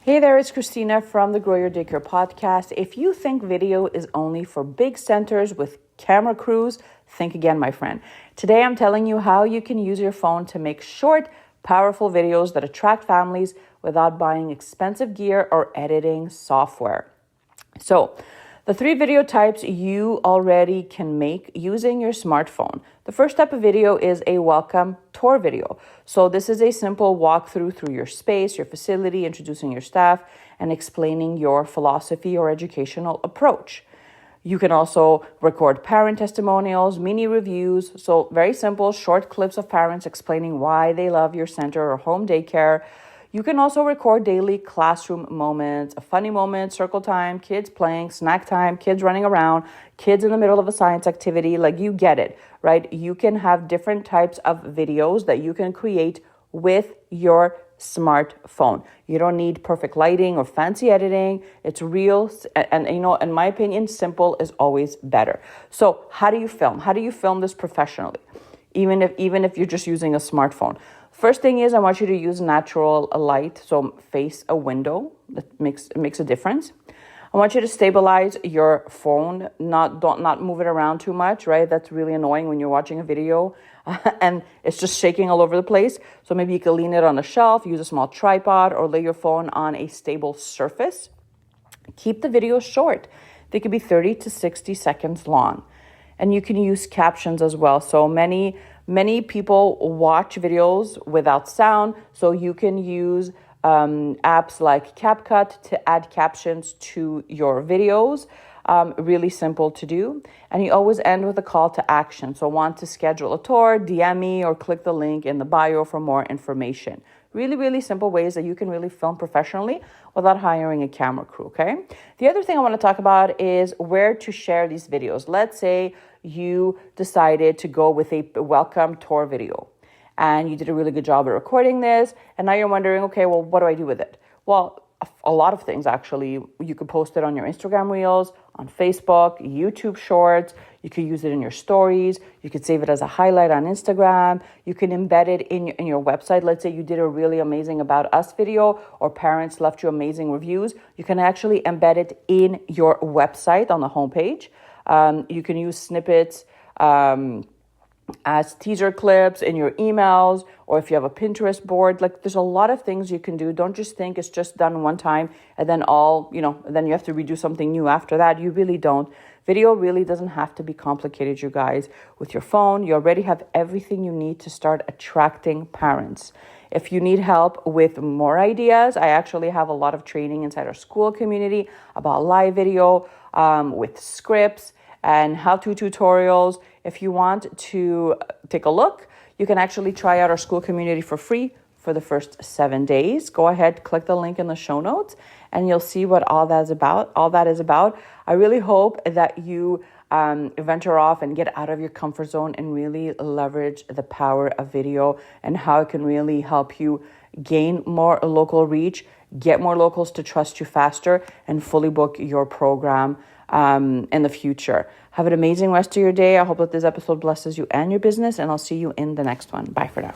Hey there, it's Christina from the Grow Your Daycare podcast. If you think video is only for big centers with camera crews, think again, my friend. Today, I'm telling you how you can use your phone to make short, powerful videos that attract families without buying expensive gear or editing software. So, the 3 video types you already can make using your smartphone. The first type of video is a welcome tour video. So this is a simple walkthrough through your space, your facility, introducing your staff, and explaining your philosophy or educational approach. You can also record parent testimonials, mini reviews. So very simple, short clips of parents explaining why they love your center or home daycare. You can also record daily classroom moments, a funny moment, circle time, kids playing, snack time, kids running around, kids in the middle of a science activity. Like, you get it, right? You can have different types of videos that you can create with your smartphone. You don't need perfect lighting or fancy editing. It's real. And in my opinion, simple is always better. So how do you film? How do you film this professionally? Even if you're just using a smartphone. First thing is, I want you to use natural light, so face a window. That makes a difference. I want you to stabilize your phone, not move it around too much, right? That's really annoying when you're watching a video and it's just shaking all over the place. So maybe you can lean it on a shelf, use a small tripod, or lay your phone on a stable surface. Keep the videos short. They could be 30 to 60 seconds long. And you can use captions as well. So many people watch videos without sound. So you can use apps like CapCut to add captions to your videos. Really simple to do. And you always end with a call to action. So want to schedule a tour, DM me, or click the link in the bio for more information. Really, really simple ways that you can really film professionally without hiring a camera crew, okay? The other thing I want to talk about is where to share these videos. Let's say you decided to go with a welcome tour video and you did a really good job at recording this, and now you're wondering, okay, well, what do I do with it? Well, a lot of things, actually. You could post it on your Instagram Reels, on Facebook, YouTube Shorts. You could use it in your stories. You could save it as a highlight on Instagram. You can embed it in your website. Let's say you did a really amazing About Us video, or parents left you amazing reviews. You can actually embed it in your website on the homepage. You can use snippets as teaser clips in your emails, or if you have a Pinterest board. Like, there's a lot of things you can do. Don't just think it's just done one time and then then you have to redo something new after that. You really don't. Video really doesn't have to be complicated, you guys. With your phone, you already have everything you need to start attracting parents. If you need help with more ideas, I actually have a lot of training inside our school community about live video, with scripts and how-to tutorials. If you want to take a look, you can actually try out our school community for free for the first 7 days. Go ahead, click the link in the show notes, and you'll see what all that is about. I really hope that you venture off and get out of your comfort zone and really leverage the power of video and how it can really help you gain more local reach, get more locals to trust you faster, and fully book your program in the future. Have an amazing rest of your day. I hope that this episode blesses you and your business, and I'll see you in the next one. Bye for now.